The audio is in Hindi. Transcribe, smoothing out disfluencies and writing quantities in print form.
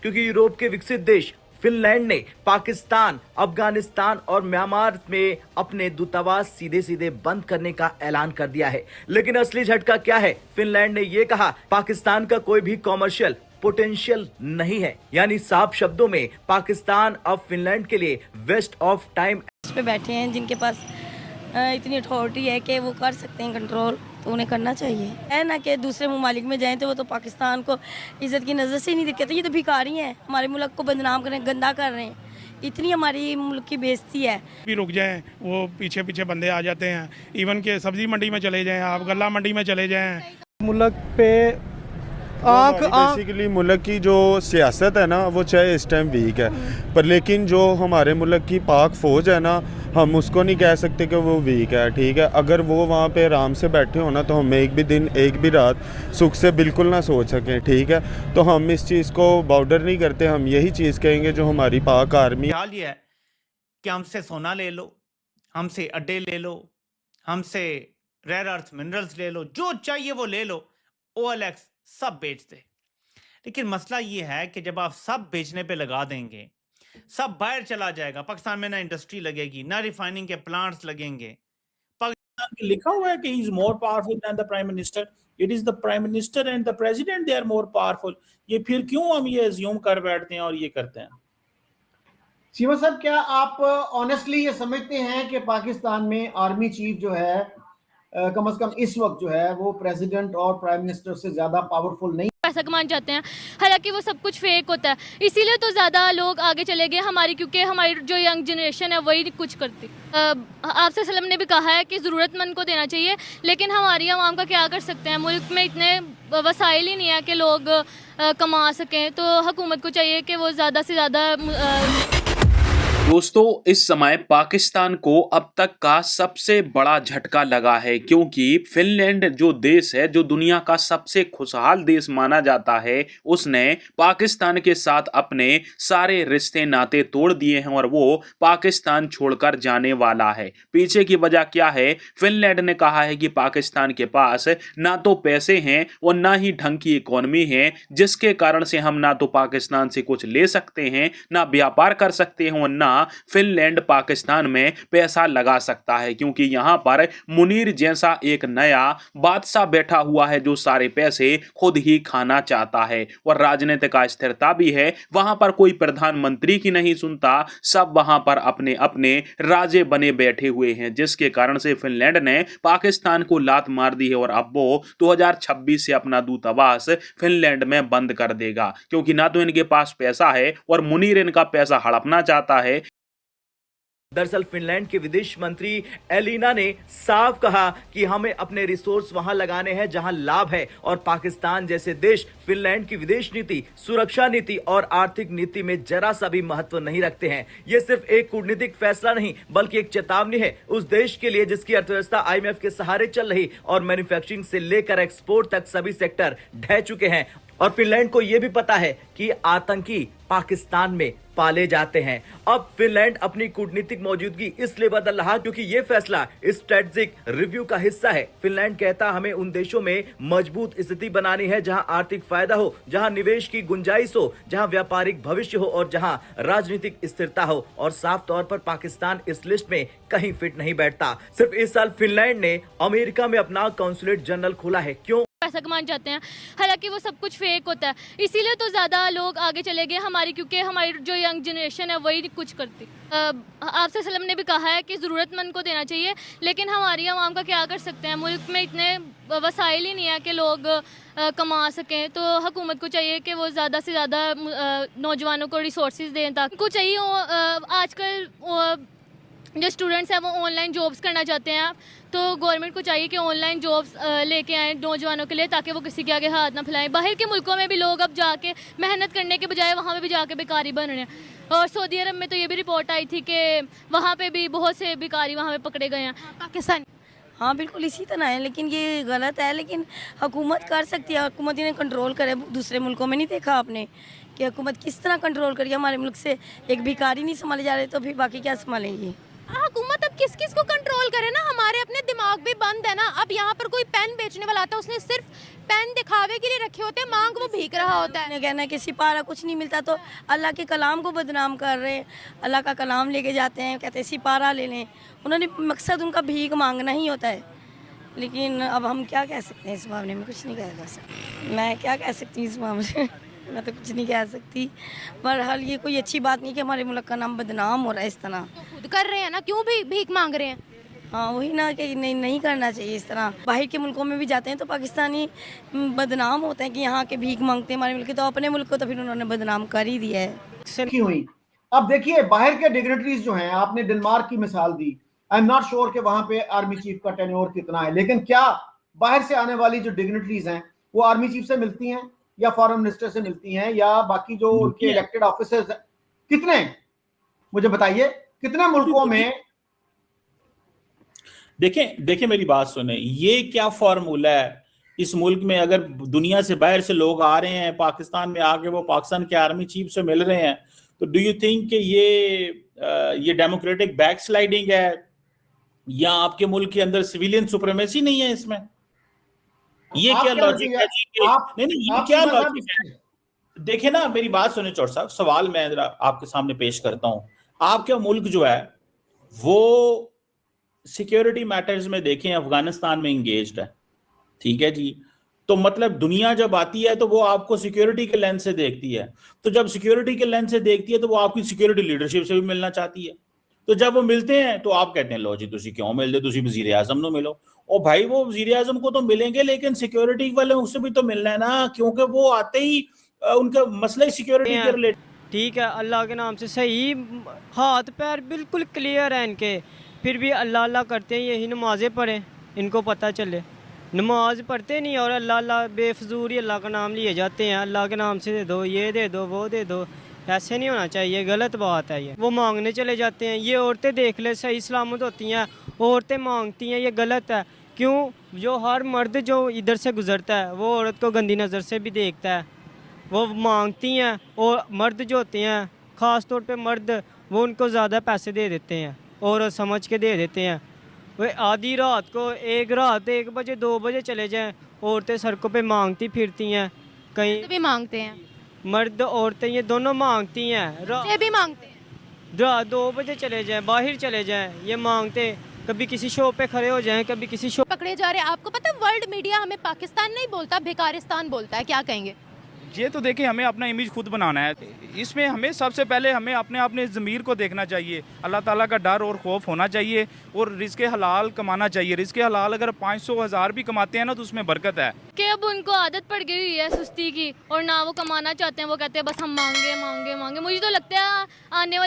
क्योंकि यूरोप के विकसित देश फिनलैंड ने पाकिस्तान, अफगानिस्तान और म्यांमार में अपने दूतावास सीधे सीधे बंद करने का ऐलान कर दिया है। लेकिन असली झटका क्या है? फिनलैंड ने यह कहा, पाकिस्तान का कोई भी कॉमर्शियल पोटेंशियल नहीं है। यानी साफ शब्दों में पाकिस्तान अब फिनलैंड के लिए वेस्ट ऑफ टाइम पे बैठे हैं, जिनके पास इतनी अथॉरिटी है कि वो कर सकते हैं कंट्रोल, तो उन्हें करना चाहिए। है ना कि दूसरे ममालिक में जाएं तो वो तो पाकिस्तान को इज्जत की नज़र से ही नहीं देखते। ये तो भिखारी हैं, हमारे मुल्क को बदनाम कर रहे हैं, गंदा कर रहे हैं। इतनी हमारी मुल्क की बेइज्जती है। भी रुक जाएं, वो पीछे पीछे बंदे आ जाते हैं। इवन के सब्जी मंडी में चले जाएं, आप गल्ला मंडी में चले जाएं। मुल्क पे बेसिकली मुल्क की जो सियासत है ना, वो चाहे इस टाइम वीक है, पर लेकिन जो हमारे मुल्क की पाक फ़ौज है ना, हम उसको नहीं कह सकते कि वो वीक है। ठीक है, अगर वो वहाँ पे आराम से बैठे हो ना, तो हम एक भी दिन एक भी रात सुख से बिल्कुल ना सोच सकें। ठीक है, तो हम इस चीज़ को बॉर्डर नहीं करते, हम यही चीज़ कहेंगे जो हमारी पाक आर्मी। हाल ये है कि हमसे सोना ले लो, हमसे अड्डे ले लो, हमसे रेयर अर्थ मिनरल्स ले लो, जो चाहिए वो ले लो, OLX सब बेच दे। लेकिन मसला ये है कि जब आप सब बेचने पे लगा देंगे, सब बाहर चला जाएगा। पाकिस्तान में ना इंडस्ट्री लगेगी, ना रिफाइनिंग के प्लांट्स लगेंगे। लिखा हुआ है कि he is more powerful than the prime minister. It is the prime minister and the president they are more powerful. ये फिर क्यों हम ये assume कर बैठते हैं और ये करते हैं? सीमा साहब, क्या आप ऑनेस्टली ये समझते हैं कि पाकिस्तान में आर्मी चीफ जो है कम से कम इस वक्त जो है वो प्रेसिडेंट और प्राइम मिनिस्टर से ज्यादा पावरफुल नहीं? पैसा कमाना चाहते हैं, हालांकि वो सब कुछ फेक होता है। इसीलिए तो ज़्यादा लोग आगे चले गए हमारी, क्योंकि हमारी जो यंग जनरेशन है वही कुछ करती। आपसे सल्लम ने भी कहा है कि ज़रूरतमंद को देना चाहिए, लेकिन हमारी आवाम का क्या कर सकते हैं? मुल्क में इतने वसाइल ही नहीं है कि लोग कमा सकें, तो हुकूमत को चाहिए कि वो ज़्यादा से ज़्यादा। दोस्तों, इस समय पाकिस्तान को अब तक का सबसे बड़ा झटका लगा है, क्योंकि फिनलैंड जो देश है, जो दुनिया का सबसे खुशहाल देश माना जाता है, उसने पाकिस्तान के साथ अपने सारे रिश्ते नाते तोड़ दिए हैं और वो पाकिस्तान छोड़कर जाने वाला है। पीछे की वजह क्या है? फिनलैंड ने कहा है कि पाकिस्तान के पास ना तो पैसे हैं और ना ही ढंग की इकोनॉमी है, जिसके कारण से हम ना तो पाकिस्तान से कुछ ले सकते हैं, ना व्यापार कर सकते हैं और ना फिनलैंड पाकिस्तान में पैसा लगा सकता है, क्योंकि यहां पर मुनीर जैसा एक नया बादशाह बैठा हुआ है जो सारे पैसे खुद ही खाना चाहता है और राजनीतिक अस्थिरता भी है। वहां पर कोई प्रधानमंत्री की नहीं सुनता, सब वहां पर अपने अपने राजे बने बैठे हुए हैं, जिसके कारण से फिनलैंड ने पाकिस्तान को लात मार दी है और अब वो 2026 से अपना दूतावास फिनलैंड में बंद कर देगा, क्योंकि ना तो इनके पास पैसा है और मुनीर इनका पैसा हड़पना चाहता है। दरअसल फिनलैंड के विदेश मंत्री एलिना ने साफ कहा कि हमें अपने रिसोर्स वहां लगाने हैं जहां लाभ है, और पाकिस्तान जैसे देश फिनलैंड की विदेश नीति, सुरक्षा नीति और आर्थिक नीति में जरा सा भी महत्व नहीं रखते हैं। यह सिर्फ एक कूटनीतिक फैसला नहीं, बल्कि एक चेतावनी है उस देश के लिए जिसकी अर्थव्यवस्था IMF के सहारे चल रही और मैन्युफैक्चरिंग से लेकर एक्सपोर्ट तक सभी सेक्टर ढह चुके हैं। और फिनलैंड को यह भी पता है कि आतंकी पाकिस्तान में पाले जाते हैं। अब फिनलैंड अपनी कूटनीतिक मौजूदगी इसलिए बदल रहा क्योंकि यह फैसला स्ट्रेटेजिक रिव्यू का हिस्सा है। फिनलैंड कहता हमें उन देशों में मजबूत स्थिति बनानी है जहां आर्थिक फायदा हो, जहां निवेश की गुंजाइश हो, जहां व्यापारिक भविष्य हो और जहां राजनीतिक स्थिरता हो। और साफ तौर पर पाकिस्तान इस लिस्ट में कहीं फिट नहीं बैठता। सिर्फ इस साल फिनलैंड ने अमेरिका में अपना कॉन्सुलेट जनरल खोला है। क्यों? पैसा कमाना चाहते हैं, हालांकि वो सब कुछ फेक होता है। इसीलिए तो ज़्यादा लोग आगे चले गए हमारी, क्योंकि हमारी जो यंग जनरेशन है वही कुछ करती। आपसे सल्लम ने भी कहा है कि ज़रूरतमंद को देना चाहिए, लेकिन हमारी आवाम का क्या कर सकते हैं? मुल्क में इतने वसाइल ही नहीं है कि लोग कमा सकें, तो हुकूमत को चाहिए कि वो ज़्यादा से ज़्यादा नौजवानों को रिसोर्सेज दें, ताकि उनको चाहिए आजकल जो स्टूडेंट्स हैं वो ऑनलाइन जॉब्स करना चाहते हैं, तो गवर्नमेंट को चाहिए कि ऑनलाइन जॉब्स लेके आएँ नौजवानों के लिए, ताकि वो किसी के आगे हाथ ना फैलाएं। बाहर के मुल्कों में भी लोग अब जाके मेहनत करने के बजाय वहाँ पे भी जाके बेकारी बन रहे हैं। और सऊदी अरब में तो ये भी रिपोर्ट आई थी कि वहाँ पे भी बहुत से बेकारी वहाँ पे पकड़े गए हैं। पाकिस्तान, हाँ बिल्कुल इसी तरह है, लेकिन ये गलत है। लेकिन हुकूमत कर सकती है, हुकूमत इन्हें कंट्रोल करे। दूसरे मुल्कों में नहीं देखा आपने कि हुकूमत किस तरह कंट्रोल करिए? हमारे मुल्क से एक भिखारी नहीं संभाले जा रहे, तो फिर बाकी क्या संभालेंगे? हुकूमत अब किस किस को कंट्रोल करे ना, हमारे अपने दिमाग भी बंद है ना। अब यहाँ पर कोई पेन बेचने वाला आता है, उसने सिर्फ पेन दिखावे के लिए रखे होते हैं, मांग वो भीख रहा होता है। कहना है कि सिपारा कुछ नहीं मिलता तो अल्लाह के कलाम को बदनाम कर रहे हैं। अल्लाह का कलाम लेके जाते हैं, कहते हैं सिपारा ले लें। उन्होंने मकसद उनका भीख मांगना ही होता है। लेकिन अब हम क्या कह सकते हैं इस मामले में, कुछ नहीं कह जा सकते। मैं क्या कह सकती हूँ इस मामले में, मैं तो कुछ नहीं कह सकती। बहरहाल ये कोई अच्छी बात नहीं कि हमारे मुल्क का नाम बदनाम हो रहा है इस तरह। तो खुद कर रहे हैं ना, क्यों भी भीख मांग रहे हैं? हाँ वही ना कि नहीं करना चाहिए इस तरह। बाहर के मुल्कों में भी जाते हैं तो पाकिस्तानी बदनाम होते हैं कि यहाँ के भीख मांगते हैं हमारे मुल्क के, तो अपने मुल्क को तो फिर उन्होंने बदनाम कर ही दिया है। की हुई। अब देखिए बाहर के डिग्नेटरीज जो हैं, आपने डेनमार्क की मिसाल दी, आई एम नॉट श्योर कि वहां पे आर्मी चीफ का टेन्योर कितना है, लेकिन क्या बाहर से आने वाली जो डिग्नेटरीज हैं वो आर्मी चीफ से मिलती हैं या फॉरेन मिनिस्टर से मिलती हैं या बाकी जो उनके इलेक्टेड ऑफिसर्स हैं? कितने, मुझे बताइए कितने मुल्कों में? देखें मेरी बात सुने, ये क्या फॉर्मूला है इस मुल्क में? अगर दुनिया से बाहर से लोग आ रहे हैं पाकिस्तान में, आके वो पाकिस्तान के आर्मी चीफ से मिल रहे हैं, तो डू यू थिंक कि ये डेमोक्रेटिक बैकस्लाइडिंग है या आपके मुल्क के अंदर सिविलियन सुप्रीमेसी नहीं है इसमें? ये क्या लॉजिक है जी? नहीं, ये क्या लॉजिक है? देखे ना, मेरी बात सुने चौर साहब, सवाल मैं जरा आपके सामने पेश करता हूं। आपका मुल्क जो है वो सिक्योरिटी मैटर्स में देखें अफगानिस्तान में इंगेज्ड है, ठीक है जी। तो मतलब दुनिया जब आती है तो वो आपको सिक्योरिटी के लेंस से देखती है, तो जब सिक्योरिटी के लेंस से देखती है तो वो आपकी सिक्योरिटी लीडरशिप से भी मिलना चाहती है। तो जब वो मिलते हैं तो आप कहते हैं लो जी तुसी क्यों मिलते, तुसी वजीर आजम को मिलो। और भाई वो वजीर आजम को तो मिलेंगे, लेकिन सिक्योरिटी वाले उससे भी तो मिलना है ना, क्योंकि वो आते ही उनका मसला सिक्योरिटी के रिलेटेड। ठीक है, अल्लाह के नाम से सही, हाथ पैर बिल्कुल क्लियर है इनके, फिर भी अल्लाह अल्लाह करते हैं। यही नमाज़ें पढ़ें, इनको पता चले। नमाज पढ़ते नहीं और अल्लाह अल्लाह बेफजूल ही अल्लाह का नाम लिए जाते हैं। अल्लाह के नाम से दे दो, ये दे दो, वो दे दो, ऐसे नहीं होना चाहिए, गलत बात है ये। वो मांगने चले जाते हैं। ये औरतें देख ले सही सलामत होती हैं, औरतें मांगती हैं, ये गलत है। क्यों? जो हर मर्द जो इधर से गुजरता है वो औरत को गंदी नज़र से भी देखता है, वो मांगती हैं। और मर्द जो होते हैं, ख़ास तौर पे मर्द, वो उनको ज़्यादा पैसे दे देते हैं, औरत समझ के दे देते हैं। वे आधी रात को, एक रात 1 बजे 2 बजे चले जाएं, औरतें सड़कों पे मांगती फिरती हैं। कहीं भी मांगते हैं, मर्द औरतें ये दोनों मांगती हैं। ये भी मांगते हैं। रात 2 बजे चले जाएं, बाहर चले जाएं, ये मांगते। कभी किसी शो पे खड़े हो जाएं, कभी किसी शो पकड़े जा रहे हैं। आपको पता है वर्ल्ड मीडिया हमें पाकिस्तान नहीं बोलता, भिकारिस्तान बोलता है, क्या कहेंगे? ये तो देखिए, हमें अपना इमेज खुद बनाना है। इसमें हमें सबसे पहले हमें अपने ज़मीर को देखना चाहिए, अल्लाह ताला का डर और खौफ होना चाहिए, और रिज़्क़े हलाल कमाना चाहिए। रिज़्क़े हलाल अगर 500,000 भी कमाते हैं ना तो उसमें बरकत है। कि अब उनको आदत पड़ गई हुई है सुस्ती की, और ना वो कमाना चाहते हैं, वो कहते हैं बस हम मांगे मांगे मांगे। मुझे तो लगता है आने वाले